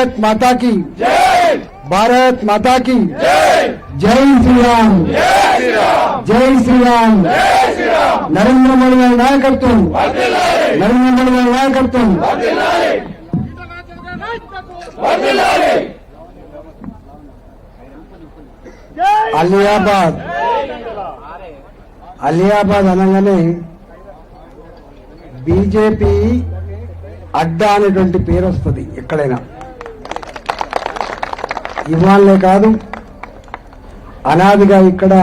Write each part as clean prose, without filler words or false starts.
भारत माता की जय, भारत माता की जय, जय श्री राम, जय श्री राम, जय श्री राम, जय श्री राम। नरेंद्र मोदी गाరి నాయకత్వం, నరేంద్ర మోడీ గారి నాయకత్వం। అలియాబాద్ అలియాబాద్ అనగానే బీజేపీ అడ్డా అనేటువంటి పేరు వస్తుంది ఎక్కడైనా। ఇవాళే కాదు, అనాదిగా ఇక్కడ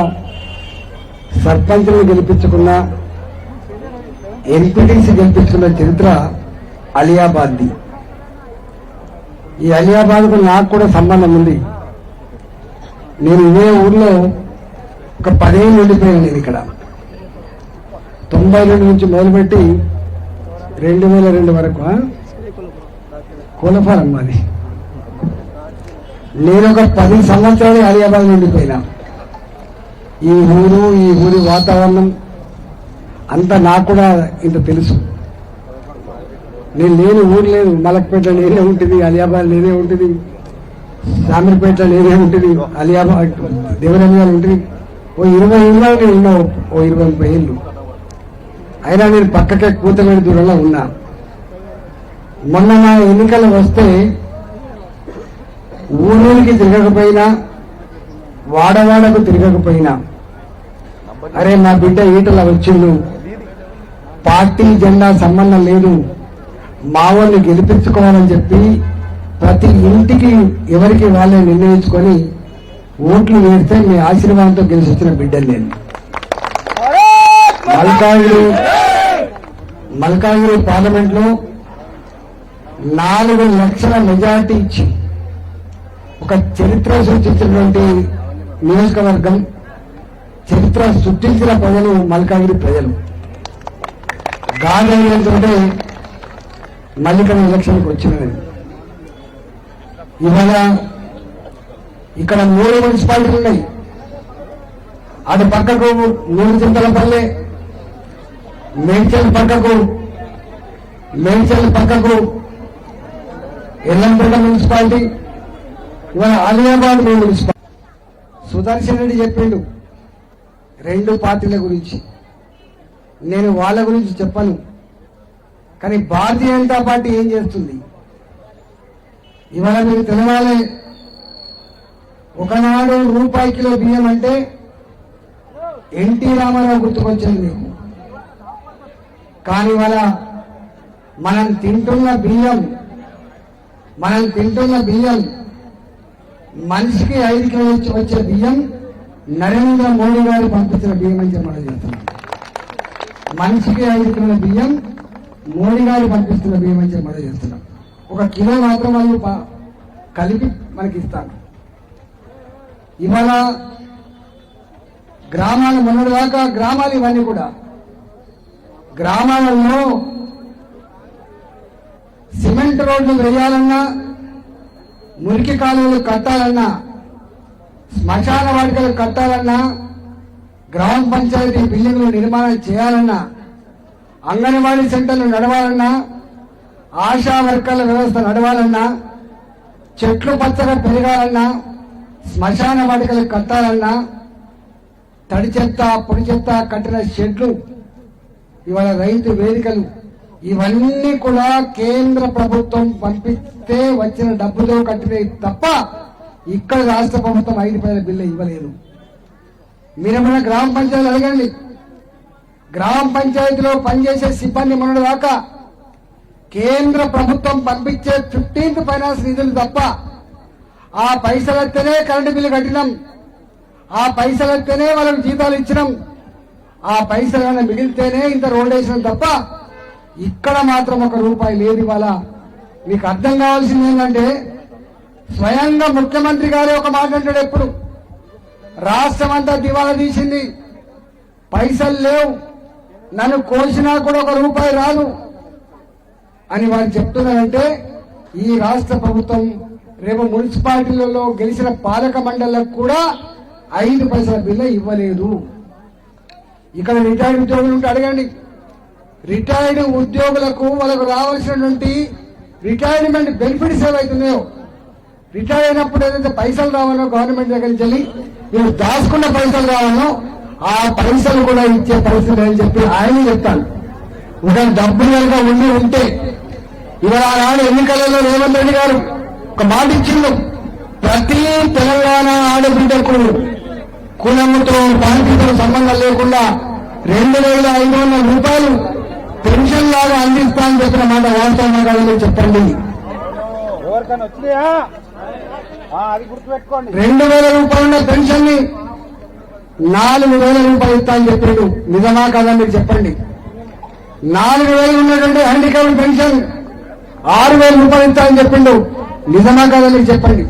సర్పంచ్ని గెలిపించుకున్న, ఎంపీటీసీ గెలిపించుకున్న చరిత్ర అలియాబాద్ది। ఈ అలియాబాద్కు నాకు కూడా సంబంధం ఉంది। నేను ఇదే ఊర్లో ఒక 10 ఏళ్ళు ఉండిపోయాను। నేను ఇక్కడ 92 నుంచి మొదలుపెట్టి 2002 వరకు కులఫలం మాది। నేను ఒక 10 సంవత్సరాలు అలియాబాద్ ఉండిపోయినా। ఈ ఊరి వాతావరణం అంతా నాకు కూడా ఇంత తెలుసు। నేను లేని ఊరు లేదు, మలక్పేట నేనే ఉంటుంది, అలియాబాద్ నేనే ఉంటుంది, శామీర్పేట నేనే ఉంటుంది, అలియాబాద్ దేవరమ్యాలు ఉంటుంది। ఓ 20 ఏళ్ళు నేను ఉన్నా, ఓ 20-30 ఏళ్ళు అయినా నేను పక్కకే కూతవేడి దూరంలో ఉన్నా। మొన్న నా ఎన్నికలు వస్తే ఊరికి తిరగకపోయినా, వాడవాడకు తిరగకపోయినా, అరే నా బిడ్డ ఈటల వచ్చిండు, పార్టీ జెండా సంబంధం లేదు, మా వాళ్ళని గెలిపించుకోవాలని చెప్పి ప్రతి ఇంటికి ఎవరికి వాళ్ళే నిర్ణయించుకొని ఓట్లు వేస్తే మీ ఆశీర్వాదంతో గెలిచి వచ్చిన బిడ్డలు నేను। మల్కాజ్గిరి పార్లమెంట్ లో 4 లక్షల మెజారిటీ ఇచ్చి ఒక చరిత్ర సృష్టించినటువంటి నియోజకవర్గం, చరిత్ర సృష్టించిన ప్రజలు మల్కాజ్గిరి ప్రజలు। గాంధీ మల్లికన్ ఎలక్షన్కి వచ్చినది। ఇవాళ ఇక్కడ 3 మున్సిపాలిటీలు ఉన్నాయి। అటు పక్కకు 3 చింతలపల్లె, మేడ్చల్ పక్కకు ఎల్లంపేట మున్సిపాలిటీ, ఇవాళ ఆలియాబాద్ మున్సిపాలిటీ। సుదర్శన్ రెడ్డి చెప్పిండు 2 పార్టీల గురించి, నేను వాళ్ళ గురించి చెప్పను, కానీ భారతీయ జనతా పార్టీ ఏం చేస్తుంది ఇవాళ మీరు తెలవాలి। ఒకనాడు రూపాయి కిలో బియ్యం అంటే ఎన్టీ రామారావు గుర్తుకొచ్చింది మీకు, కానీ ఇవాళ మనం తింటున్న బియ్యం మనిషికి 5 కిలోలు వచ్చే బియ్యం నరేంద్ర మోడీ గారు పంపించిన బియ్యం అని చెప్పడం చేస్తున్నాం। మనిషికి 5 కిలోల బియ్యం మోడీ గారు పంపిస్తున్న బియ్యం అని చెప్పడం చేస్తున్నాం। 1 కిలో మాత్రం వాళ్ళు కలిపి మనకి ఇస్తాను। ఇవాళ గ్రామాలు మొన్నటిదాకా గ్రామాలు ఇవన్నీ కూడా గ్రామాలలో సిమెంట్ రోడ్లు వేయాలన్నా, మురికి కాలువలు కట్టాలన్నా, శ్మశాన వాటికలు కట్టాలన్నా, గ్రామ పంచాయతీ బిల్డింగ్లు నిర్మాణం చేయాలన్నా, అంగన్వాడీ సెంటర్లు నడవాలన్నా, ఆశా వర్కర్ల వ్యవస్థ నడవాలన్నా, చెట్లు పచ్చగా పెరగాలన్నా, శ్మశాన వాటికలు కట్టాలన్నా, తడి చెత్త పొడి చెత్త కట్టిన షెడ్లు, ఇవాళ రైతు వేదికలు, ఇవన్నీ కూడా కేంద్ర ప్రభుత్వం పంపిస్తే వచ్చిన డబ్బుతో కట్టినవి తప్ప ఇక్కడ రాష్ట్ర ప్రభుత్వం 5 రూపాయల బిల్లు ఇవ్వలేదు। మీరేమైనా గ్రామ పంచాయతీలు అడగండి, గ్రామ పంచాయతీలో పనిచేసే సిబ్బంది మొన్నటిదాకా కేంద్ర ప్రభుత్వం పంపించే 15th ఫైనాన్స్ నిధులు తప్ప, ఆ పైసలెత్తనే కరెంటు బిల్లు కట్టినాం, ఆ పైసలెత్తనే వాళ్ళకి జీతాలు ఇచ్చినాం, ఆ పైసలు మిగిలితేనే ఇంత రోడ్ వేసినాం తప్ప ఇక్కడ మాత్రం 1 రూపాయి లేదు। ఇవాళ మీకు అర్థం కావాల్సింది ఏంటంటే, స్వయంగా ముఖ్యమంత్రి గారే ఒక మాట అంటాడు ఎప్పుడు, రాష్ట్రం అంతా దివాలా తీసింది, పైసలు లేవు, నన్ను కోసినా కూడా 1 రూపాయి రాదు అని వారు చెప్తున్నారంటే, ఈ రాష్ట్ర ప్రభుత్వం రేపు మున్సిపాలిటీలలో గెలిచిన పాలక మండళ్లకు కూడా 5 పైసల బిల్లు ఇవ్వలేదు। ఇక్కడ రిటైర్డ్ ఉద్యోగులు ఉంటే అడగండి, రిటైర్డ్ ఉద్యోగులకు వాళ్ళకు రావాల్సినటువంటి రిటైర్మెంట్ బెనిఫిట్స్ ఏవైతున్నాయో రిటైర్ అయినప్పుడు ఏదైతే పైసలు రావాలో గవర్నమెంట్ దగ్గర నుంచి వెళ్ళి మీరు దాచుకున్న పైసలు రావాలో ఆ పైసలు కూడా ఇచ్చే పరిస్థితి అని చెప్పి ఆయన చెప్తాను. ఒక డబ్బులు కనుక ఉంటే ఇవాళ ఆనాడు ఎన్నికలలో రేవంత్ రెడ్డి గారు ఒక మాట ఇచ్చిండు, ప్రతి తెలంగాణ ఆడబిడ్డకు కులముతో ప్రాంతీయతో సంబంధం లేకుండా 2,500 రూపాయలు పెన్షన్ లాగా అందిస్తా అని చెప్పిన మాట వాస్తవం కాదని చెప్పండి. 2,000 రూపాయల పెన్షన్ ని 4,000 రూపాయలు ఇస్తా అని చెప్పిండు. నిజమా కాదని మీరు చెప్పండి. 4,000 ఉన్నటువంటి హ్యాండిక్యాప్ పెన్షన్ 6,000 రూపాయలు ఇస్తా అని చెప్పిండు. నిజమా కాదని మీరు చెప్పండి.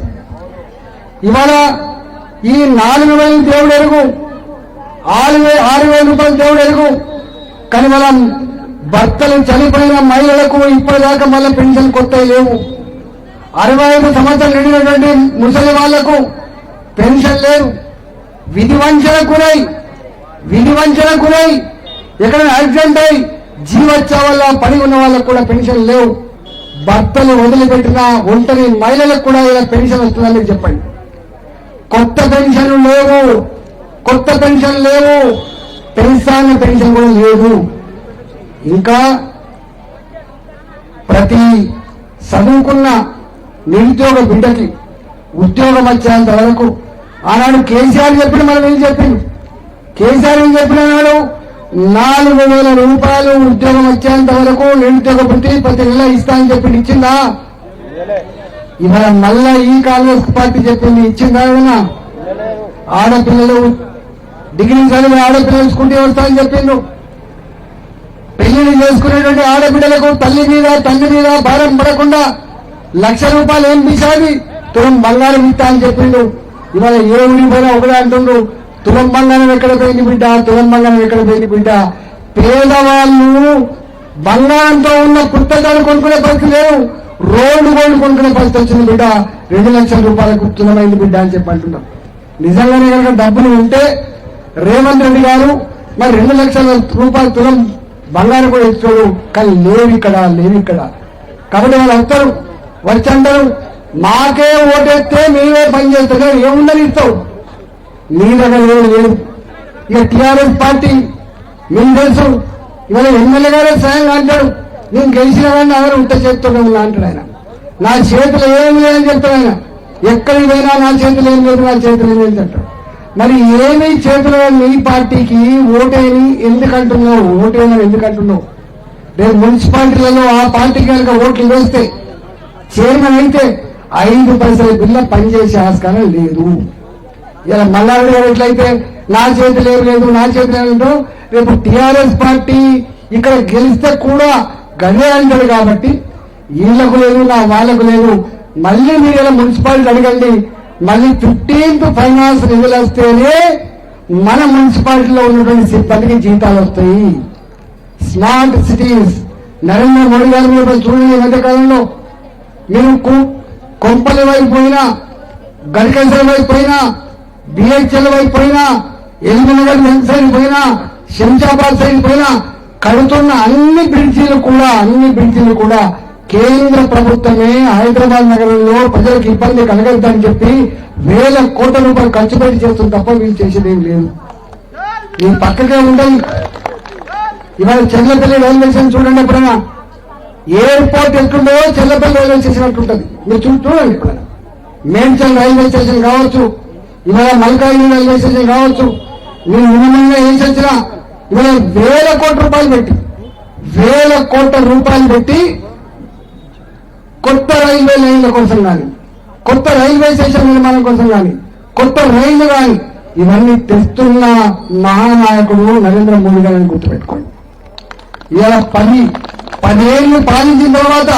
ఇవాళ ఈ 4,000 దేవుడు ఎరుగు, 6,000 రూపాయలు దేవుడు ఎరుగు. కానీ మనం భర్తలు చనిపోయిన మహిళలకు ఇప్పటిదాకా మళ్ళీ పెన్షన్ కొత్త లేవు. 65 సంవత్సరాలు నిండినటువంటి ముసలి వాళ్లకు పెన్షన్ లేదు. విధి వంచన గురై ఎక్కడైనా యాక్సిడెంట్ అయి జీవచ్చా వల్ల పని ఉన్న వాళ్ళకు కూడా పెన్షన్ లేవు. భర్తలు వదిలిపెట్టిన ఒంటరి మహిళలకు కూడా ఇలా పెన్షన్ వస్తుందని చెప్పండి. కొత్త పెన్షన్ లేవు, పెన్షన్ కూడా లేదు. ఇంకా ప్రతి చదువుకున్న నిరుద్యోగ బిడ్డకి ఉద్యోగం వచ్చేంత వరకు ఆనాడు కేసీఆర్ చెప్పిన మనం ఏం చెప్పింది? కేసీఆర్ ఏం చెప్పిన నాడు 4,000 రూపాయలు ఉద్యోగం వచ్చేంత వరకు నిరుద్యోగ వృత్తి ప్రతి నెల ఇస్తా అని చెప్పి ఇచ్చిందా? ఇవాళ మళ్ళా ఈ కాంగ్రెస్ పార్టీ చెప్పింది, ఇచ్చిందా? ఏమన్నా ఆడపిల్లలు డిగ్రీ చదివి ఆడపిల్లలు స్కూటీ వస్తాయని చెప్పిండు. పెళ్లిని చేసుకునేటువంటి ఆడబిడ్డలకు తల్లి మీద తండ్రి మీద భారం పడకుండా 1,00,000 రూపాయలు ఏం పిసాది తులం బంగారం ఇస్తా అని చెప్పిండు. ఇవాళ ఏ ఊరి పోయినా ఒకటే అంటుండ్రు, తులం బంగారం ఎక్కడ పోయింది బిడ్డ, తులం బంగారం ఎక్కడ పోయింది బిడ్డ. పేదవాళ్ళు బంగారంతో ఉన్న పుస్తకాలు కొనుక్కునే పరిస్థితి లేవు, రోడ్డు కొనుక్కునే పరిస్థితి వచ్చింది బిడ్డ. 2,00,000 రూపాయలకు తులమైంది బిడ్డ అని చెప్పి అంటున్నాం. నిజంగానే కనుక డబ్బులు ఉంటే రేవంత్ రెడ్డి గారు మరి 2,00,000 రూపాయలు తులం బంగారం కూడా ఇచ్చాడు. కానీ లేవు ఇక్కడ. కాబట్టి వాళ్ళు వస్తారు, వచ్చి అంటారు మాకే ఓటేస్తే మేమే పని చేస్తాం, ఏముందని ఇస్తావు, నీ దగ్గర లేదు. ఇక టీఆర్ఎస్ పార్టీ మీకు తెలుసు, ఇవాళ ఎమ్మెల్యే గారే స్వయంగా అంటాడు, నేను గెలిచిన వాడిని అందరూ ఉంట చేస్తూనే ఉన్నా అంటాడు ఆయన. నా చేతులు ఏమి లేదని చెప్తాడు ఆయన. ఎక్కడికి పోయినా నా చేతులు ఏం లేదు, నా చేతులు ఏమి లేదు అంటాడు. మరి ఏమి చేతులు నీ పార్టీకి ఓటేని ఎందుకంటున్నావు? ఓటేమని ఎందుకంటున్నావు? రేపు మున్సిపాలిటీలలో ఆ పార్టీకి కనుక ఓట్లు వేస్తే చైర్మన్ అయితే 5 పైసల బిల్ల పనిచేసే ఆస్కారం లేదు. ఇలా మల్లారెడ్డి గారు ఎట్లయితే నా చేతులు ఏమి లేదు, నా చేతులు ఏమిటో రేపు టీఆర్ఎస్ పార్టీ ఇక్కడ గెలిస్తే కూడా గదే అంటాడు. కాబట్టి వీళ్లకు లేదు, నా వాళ్లకు లేదు. మళ్ళీ మీరు ఇలా మున్సిపాలిటీ అడగండి, మళ్ళీ 15th ఫైనాన్స్ నిధులు వస్తేనే మన మున్సిపాలిటీలో ఉన్నటువంటి సిబ్బందికి జీతాలు వస్తాయి. స్మార్ట్ సిటీస్ నరేంద్ర మోడీ గారు మీరు చూడండి, ఈ మధ్యకాలంలో మీరు కొంపల వైపు పోయినా, గడికేశ్వర వైపు పోయినా, బిహెచ్ఎల్ వైపు పోయినా, ఎల్బీనగర్ సైడ్ పోయినా, శంషాబాద్ సైడ్ పోయినా కడుతున్న అన్ని బ్రిడ్జీలు కూడా కేంద్ర ప్రభుత్వమే హైదరాబాద్ నగరంలో ప్రజలకు ఇబ్బంది కలగద్దని చెప్పి వేల కోట్ల రూపాయలు ఖర్చు పెట్టి చేస్తుంది తప్ప వీళ్ళు చేసేదేం లేదు. ఈ పక్కకే ఉండదు. ఇవాళ చెర్లపల్లి రైల్వే స్టేషన్ చూడండి, ఎప్పుడైనా ఎయిర్పోర్ట్ ఎట్లుందో చెర్లపల్లి రైల్వే స్టేషన్ అట్లుంటది. మీరు చూడండి, ఎప్పుడైనా మేడ్చల్ రైల్వే స్టేషన్ కావచ్చు, ఇవాళ మల్కాయి రైల్వే స్టేషన్ కావచ్చు, మీరు మినిమంగా ఏం చేసినా ఇవాళ వేల కోట్ల రూపాయలు పెట్టి కొత్త రైల్వే లైన్ల కోసం కానీ, కొత్త రైల్వే స్టేషన్ నిర్మాణం కోసం కానీ, కొత్త రైళ్లు కానీ ఇవన్నీ తెస్తున్న మహానాయకుడు నరేంద్ర మోడీ గారిని గుర్తుపెట్టుకోండి. ఇవాళ 10 ఏళ్లు పాలించిన తర్వాత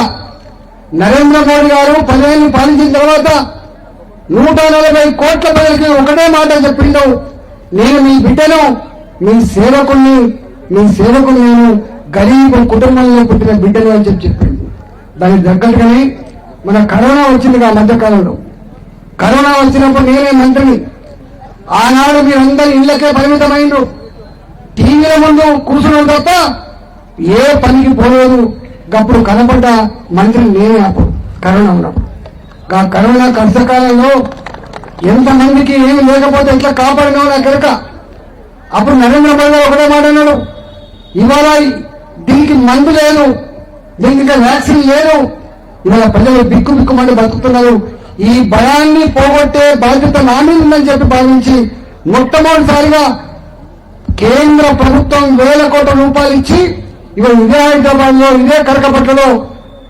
నరేంద్ర మోడీ గారు 10 ఏళ్లు పాలించిన తర్వాత 140 కోట్ల ప్రజలకి ఒకటే మాట చెప్పిండు, నేను మీ బిడ్డను, మీ సేవకుని నేను గరీబ్ కుటుంబంలో పుట్టిన బిడ్డను అని చెప్పిండు. దానికి తగ్గట్టుగానే మన కరోనా వచ్చింది ఆ మధ్యకాలంలో. కరోనా వచ్చినప్పుడు నేనే మంత్రిని. ఆనాడు మీరందరూ ఇళ్లకే పరిమితమైండు, టీవీల ముందు కూర్చున్నాం తప్ప ఏ పనికి పోలేదు. అప్పుడు కనపడ్డ మంత్రిని నేనే అప్పుడు కరోనా ఉన్నప్పుడు. కరోనా కష్టకాలంలో ఎంతమందికి ఏమి లేకపోతే ఎట్లా కాపాడినావు నా కనుక అప్పుడు నరేంద్ర మోదీ ఒకటే మాట అన్నాడు, ఇవాళ దీనికి మందు లేదు, దీనికి ఇంకా వ్యాక్సిన్ లేదు, ఇవాళ ప్రజలు బిక్కుమండి బతుకుతున్నారు, ఈ భయాన్ని పోగొట్టే బాధ్యత నా మీద ఉందని చెప్పి భావించి మొట్టమొదటిసారిగా కేంద్ర ప్రభుత్వం 1,000 కోట్ల రూపాయలు ఇచ్చి ఇవాళ ఇదే హైదరాబాద్ లో ఇదే కరకపట్లలో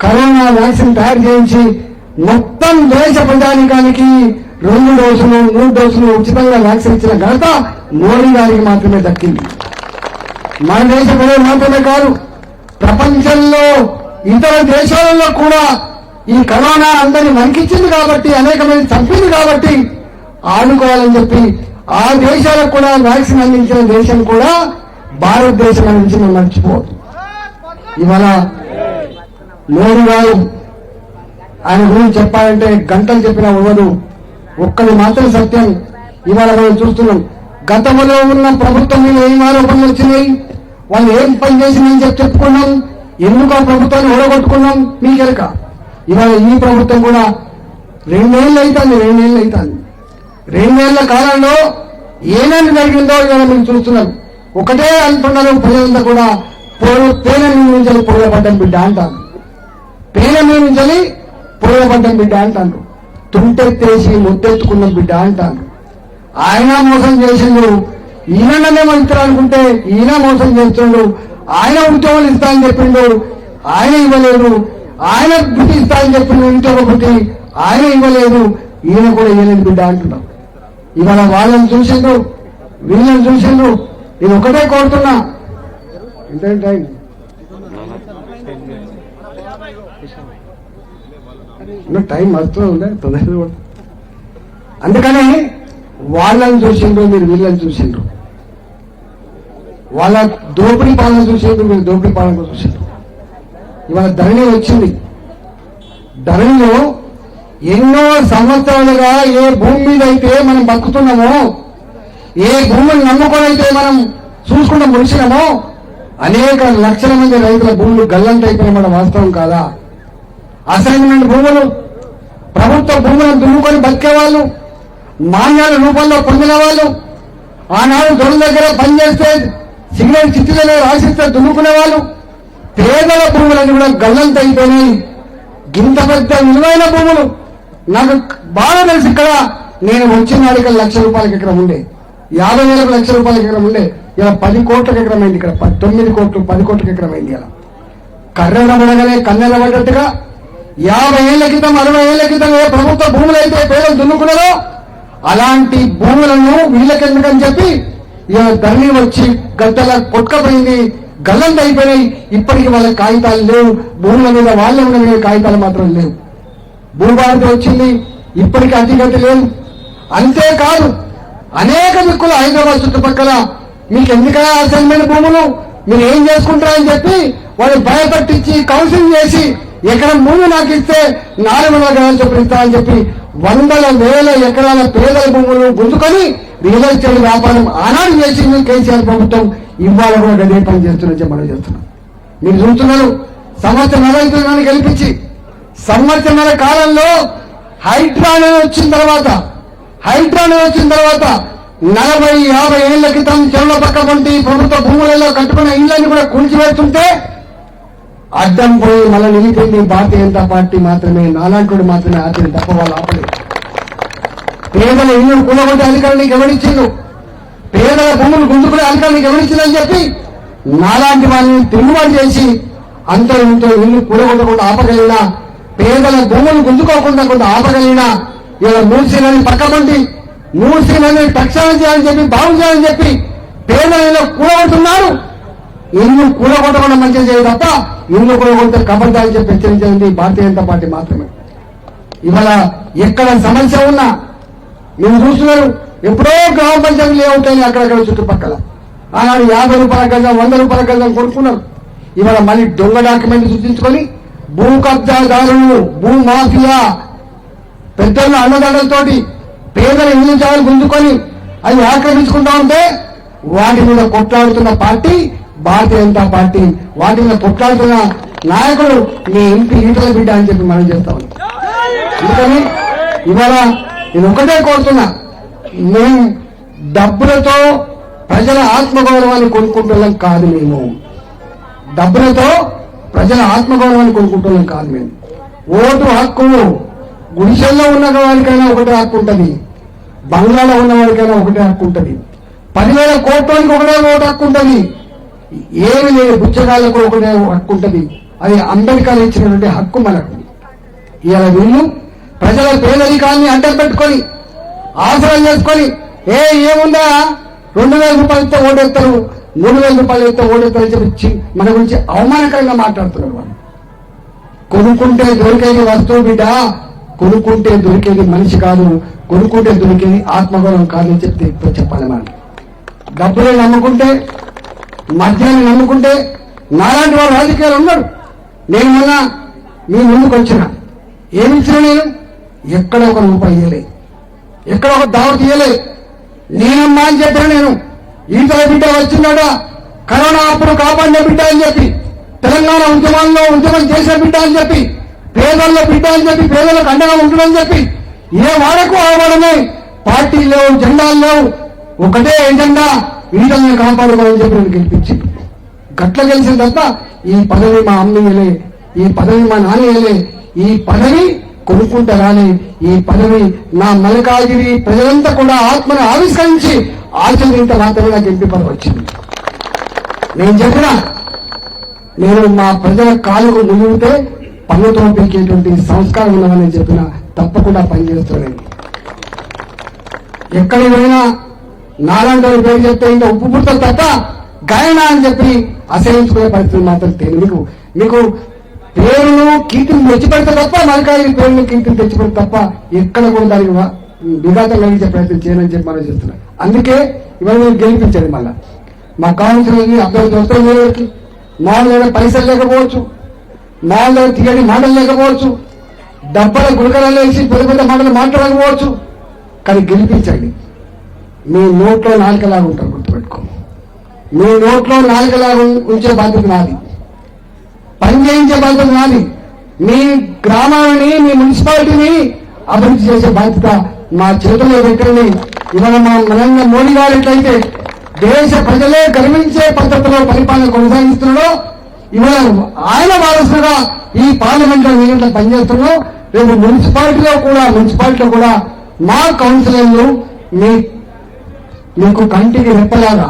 కరోనా వ్యాక్సిన్ తయారు చేయించి మొత్తం దేశ ప్రజానికానికి 2 డోసులు 3 డోసులు ఉచితంగా వ్యాక్సిన్ ఇచ్చిన ఘనత మోడీ గారికి మాత్రమే దక్కింది. మన దేశ ప్రజలు మాత్రమే కాదు, ప్రపంచంలో ఇతర దేశాలలో కూడా ఈ కరోనా అందరినీ వణికించింది కాబట్టి, అనేక మంది చంపింది కాబట్టి ఆడుకోవాలని చెప్పి ఆ దేశాలకు కూడా వ్యాక్సిన్ అందించిన దేశం కూడా భారతదేశం అనే విషయం మర్చిపోవద్దు. ఇవాళ మోడీ గారు ఆయన గురించి చెప్పాలంటే గంటలు చెప్పినా ఇవ్వదు. ఒక్కటి మాత్రం సత్యం, ఇవాళ మనం చూస్తున్నాం గతంలో ఉన్న ప్రభుత్వం మీద ఏం ఆరోపణలు వచ్చినాయి, వాళ్ళు ఏం పని చేసిందని చెప్పుకున్నాం, ఎందుకు ఆ ప్రభుత్వాన్ని ఓడగొట్టుకున్నాం మీకెరక. ఇవాళ ఈ ప్రభుత్వం కూడా 2 ఏళ్ళు అవుతుంది. 2 ఏళ్ల కాలంలో ఏమేమి జరిగిందో ఇవాళ మీరు చూస్తున్నాం. ఒకటే అంటున్నారు ప్రజలంతా కూడా, పేన నుంచి పొగపడ్డం బిడ్డ అంటారు, పేన నుంచి పొగపడ్డం బిడ్డ అంటారు, తుంటెత్తేసి ముద్దెత్తుకున్న బిడ్డ అంటారు. ఆయన మోసం చేసిండు, ఈయననే మంత్రులు అనుకుంటే ఈయన మోసం చేస్తుండు, ఆయన ఉద్యోగాలు ఇస్తానని చెప్పిండు, ఆయన ఇవ్వలేదు, ఆయన బుద్ధి ఇస్తానని చెప్పిండు, ఇంకొక బుద్ధి ఆయన ఇవ్వలేదు, ఈయన కూడా ఇవ్వలేదు బిడ్డ అంటున్నాం. ఇవాళ వాళ్ళని చూసిండ్రు, వీళ్ళని చూసిండ్రు. నేను ఒకటే కోరుతున్నా, ఇంత టైం వస్తుందా తొందరగా. అందుకని వాళ్ళని చూసిండ్రు, మీరు వీళ్ళని చూసిండ్రు, వాళ్ళ దోపిడీ పాలన చూసిండ్రు, మీరు దోపిడీ పాలన చూసిండ్రు. ఇవాళ ధరణి వచ్చింది. ధరణిలో ఎన్నో సంవత్సరాలుగా ఏ భూమి మీద అయితే మనం బతుకుతున్నామో, ఏ భూమిని నమ్ముకొని అయితే మనం చూసుకుంటూ ముడిచినామో, అనేక లక్షల మంది రైతుల భూములు గల్లంటైపోయిన మన వాస్తవం కాదా? అసైన్మెంట్ భూములు, ప్రభుత్వ భూములను దున్నుకొని బతికేవాళ్ళు, మాన్యాల రూపంలో పొందిన వాళ్ళు, ఆనాడు దొరల దగ్గర పనిచేస్తే సిగరెట్ చిట్టు దగ్గర రాసిస్తే దున్నుకునే వాళ్ళు, పేదల భూములన్నీ కూడా గల్లంతైపోయినాయి. ఇంత పెద్ద విలువైన భూములు నాకు బాగా తెలుసు. ఇక్కడ నేను వచ్చిన నాడికి ₹1,00,000 ఎకరం ఉండే, 50,000 ₹1,00,000 ఎకరం ఉండే, ఇలా 10 కోట్ల ఎకరం అయింది. ఇక్కడ 9 కోట్లు 10 కోట్ల ఎకరం అయింది. ఇలా కర్రెల పడగానే కన్నెల పడ్డట్టుగా 50 ఏళ్ల క్రితం 60 ఏళ్ల క్రితం ఏ ప్రభుత్వ భూములు అయితే పేదలు దున్నుకున్నారో అలాంటి భూములను వీళ్ళకెందుకని చెప్పి ఇలా ధరణి వచ్చి గద్దల కొట్టుకపోయింది, గల్లంత అయిపోయినాయి. ఇప్పటికీ వాళ్ళ కాగితాలు లేవు, భూముల మీద వాళ్ళే ఉన్న కాగితాలు మాత్రం లేవు. భూభారతి వచ్చింది, ఇప్పటికీ అతిగతి లేదు. అంతేకాదు అనేక దిక్కులు హైదరాబాద్ చుట్టుపక్కల మీకు ఎందుకైనా అసైన్మెంట్ భూములు మీరు ఏం చేసుకుంటారని చెప్పి వాళ్ళు భయపట్టించి కౌన్సిలింగ్ చేసి ఎకరం భూమి నాకు ఇస్తే 400 గజాలు చొప్పున ఇస్తామని చెప్పి 100,000 ఎకరాల పేదల భూములు గుంజుకొని రియల్ ఎస్టేట్ వ్యాపారం ఆనాడు చేసింది కేసీఆర్ ప్రభుత్వం. ఇవాళ కూడా గదే పని చేస్తున్నా మనం చేస్తున్నాం. మీరు చూస్తున్నారు, సంవత్సరం రైతులను గెలిపించి సంవత్సరాల కాలంలో హైడ్రానే వచ్చిన తర్వాత 40-50 ఏళ్ల క్రితం చెరువుల పక్క వంటి ప్రభుత్వ భూములలో కట్టుకున్న ఇళ్లను కూడా కూల్చివేస్తుంటే అడ్డం పోయి మళ్ళీ నిలిపింది భారతీయ జనతా పార్టీ మాత్రమే. నాలాంటి మాత్రమే ఆచరణ తప్ప వాళ్ళు ఆపలేదు. పేదల ఇల్లు కూలగొట్టే అధికారులు నీకు ఎవరిచ్చిండు, పేదల భూములు గుంజుకునే అధికారులు నీకు ఎవరిచ్చిందని చెప్పి నాలాంటి వాళ్ళని తిరుగుబాటు చేసి అంతో ఇంతో ఇల్లు కూలగొట్టకుండా ఆపగలిగినా, పేదల భూములు గుంజుకోకుండా కొంత ఆపగలిగినా, ఇలా మూసీలని పక్కబండి మూసీలని ప్రక్షాళన చేయాలని చెప్పి బాగు చేయాలని చెప్పి పేదలలో కూలగొడుతున్నారు. ఇల్లు కూలగొట్టకుండా మంచిగా చేయదు తప్ప ఇల్లు కూలగొడితే కబడ్డాలని చెప్పి హెచ్చరించేది భారతీయ జనతా పార్టీ మాత్రమే. ఇవాళ ఎక్కడ సమస్య ఉన్నా మీరు చూస్తున్నారు, ఎప్పుడో గ్రామ పంచాయతీలు లేవుతాయి అక్కడక్కడ చుట్టుపక్కల. ఆనాడు ₹50 గజం ₹100 గజం కొనుక్కున్నారు. ఇవాళ మళ్ళీ దొంగ డాక్యుమెంట్ సృష్టించుకొని భూ కబ్జాదారులు, భూ మాఫియా పెద్దల అన్నదాడులతోటి పేదల ఇల్లు జాగాలు గుంజుకొని అవి ఆక్రమించుకుంటా ఉంటే వాటి మీద కొట్లాడుతున్న పార్టీ భారతీయ జనతా పార్టీ. వాటి మీద కొట్లాడుతున్న నాయకుడు మీ ఇంటి ఈటల బిడ్డ అని చెప్పి మనం చేస్తా ఉన్నాం. అందుకని ఇవాళ నేను ఒకటే కోరుతున్నా, మేము డబ్బులతో ప్రజల ఆత్మగౌరవాన్ని కొనుక్కుంటున్నాం కాదు. మేము డబ్బులతో ప్రజల ఆత్మగౌరవాన్ని కొనుక్కుంటున్నాం కాదు. మేము ఓటు హక్కు గుడిసెల్లో ఉన్న వారికైనా ఒకటే హక్కు ఉంటుంది, బంగ్లాలో ఉన్న వారికైనా ఒకటే హక్కు ఉంటుంది, 10,000 కోట్లకి ఒకటే ఓటు హక్కు ఉంటుంది, ఏమి లేదు బుచ్చగాళ్ళకు ఒకటే హక్కు ఉంటుంది. అది అంబేద్కర్ ఇచ్చినటువంటి హక్కు మనకు. ఇవాళ వీళ్ళు ప్రజల పేదరికాన్ని అడ్డం పెట్టుకొని ఆసరాలు చేసుకొని ఏముందా 2,000 రూపాయలతో ఓటేస్తారు, 3,000 రూపాయలతో ఓటేస్తారు అని చెప్పి మన గురించి అవమానకరంగా మాట్లాడుతున్నారు. వాళ్ళు కొనుక్కుంటే దొరికేది వస్తువు బిడ్డ, కొనుక్కుంటే దొరికేది మనిషి కాదు, కొనుక్కుంటే దొరికేది ఆత్మగౌరవం కాదని చెప్తే ఇప్పుడు చెప్పాలి. మనం డబ్బులే నమ్ముకుంటే, మద్యాన్ని నమ్ముకుంటే నాలాంటి వాడు రాజకీయాలు ఉన్నాడు. నేను మొన్న మీ ముందుకు వచ్చిన ఏమిచ్చినా నేను ఎక్కడ ఒక రూపాయి ఇయ్యలే, ఎక్కడ ఒక దావత్ ఇయ్యలే. నేనమ్మా అని చెప్పిన నేను ఈతల బిడ్డ వచ్చిందట, కరోనా అప్పుడు కాపాడిన బిడ్డ అని చెప్పి, తెలంగాణ ఉద్యమాల్లో ఉద్యమం చేసిన బిడ్డ అని చెప్పి, పేదల్లో బిడ్డ అని చెప్పి, పేదలకు అండగా ఉంటుందని చెప్పి, ఏ వాడకు ఆ వాడమే, పార్టీ లేవు, జెండాలు లేవు, ఒకటే ఎజెండా ఈతల్ని కాపాడుకోవాలని చెప్పి నేను గెలిపించి గట్ల గెలిచిన తప్ప ఈ పదవి మా అమ్మయ్యలే, ఈ పదవి మా నాన్నయ్యలే, ఈ పదవి కొనుక్కుంటే రాని, ఈ పదవి నా మల్కాగిరి ప్రజలంతా కూడా ఆత్మను ఆవిష్కరించి ఆచరించ మాత్రమే నాకు ఎంపీ పదవి వచ్చింది. నేను చెప్పిన నేను మా ప్రజల కాలుకు మునిగితే పన్నుతో పీకేటువంటి సంస్కారం ఉన్నదని చెప్పిన తప్పకుండా పనిచేస్తున్నాను. ఎక్కడికి పోయినా నాలాంటి పేరు చెప్తే ఇంకా ఉప్పు పుడతారు తప్ప గాయన అని చెప్పి అసహించుకునే పరిస్థితి మాత్రం తెలియదు. మీకు పేరును కీర్తిని తెచ్చిపెడతా తప్ప మల్కాగిరి పేరును కీర్తిని తెచ్చిపెడతా తప్ప ఎక్కడ కూడా దానికి విఘాతం కలిగించే ప్రయత్నం చేయనని చెప్పి మనం చేస్తున్నాం. అందుకే ఇవాళ నేను గెలిపించాను. మళ్ళా మా కౌన్సిలర్ని అభ్యర్థి వస్తారు, మామూలు దగ్గర పైసలు లేకపోవచ్చు, మామూలు దగ్గర తీయని మాటలు లేకపోవచ్చు, డబ్బల గుడకలు వేసి పెద్ద పెద్ద మాటలు మాట్లాడకపోవచ్చు, కానీ గెలిపించండి. మీ నోట్లో నాలుకలాగా ఉంటారు, గుర్తుపెట్టుకో. మీ నోట్లో నాలుకలాగా ఉంచే బాధ్యత నాది, పని చేయించే బాధ్యత నాది. మీ గ్రామాలని, మీ మున్సిపాలిటీని అభివృద్ధి చేసే బాధ్యత మా చేతుల్లో పెట్టండి. ఇవాళ మా నరేంద్ర మోడీ గారు ఎట్లయితే దేశ ప్రజలే గర్వించే పద్ధతిలో పరిపాలన కొనసాగిస్తున్నాడో, ఇవాళ ఆయన వారసుగా ఈ పార్లమెంట్ లో నేను పనిచేస్తున్నాం. రేపు మున్సిపాలిటీలో కూడా మా కౌన్సిలర్లు మీకు కంటికి రెప్పలాగా,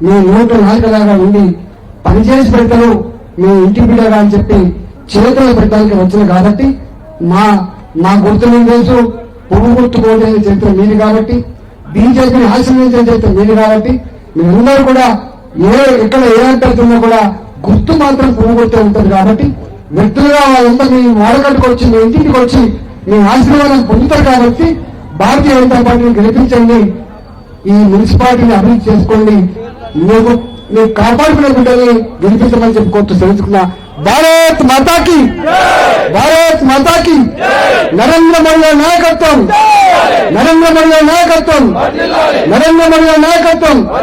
మీ నోటు నాలుకలాగా ఉండి పనిచేసి పెడతారు, మీ ఇంటి బిడ్డగా అని చెప్పి చేతులు పెట్టడానికి వచ్చింది. కాబట్టి మా గుర్తు మీకు తెలుసు, పువ్వు గుర్తు కోటైన చరిత్ర మీది కాబట్టి, బీజేపీని ఆశ్రయించిన చరిత్ర మీది కాబట్టి, మీరందరూ కూడా ఎక్కడ ఏ అభ్యర్థున్నా కూడా గుర్తు మాత్రం పువ్వు గుర్తే ఉంటుంది. కాబట్టి వ్యక్తులుగా వాళ్ళంతా మీ వాడకట్టుకు వచ్చి, మీ ఇంటికి వచ్చి మీ ఆశీర్వాదం పొందుతారు. కాబట్టి భారతీయ జనతా పార్టీని గెలిపించండి, ఈ మున్సిపాలిటీని అభివృద్ధి చేసుకోండి, మీకు కాపాడుకునే బిడ్డని గెలిపించమని చెప్పి కోర్టు తెలుసుకున్నా. భారత్ మాతాకి, భారత్ మాతాకి, నరేంద్ర మోడీ గారి నాయకత్వం, నరేంద్ర మోడీ గారి నాయకత్వం, నరేంద్ర మోడీ గారి నాయకత్వం.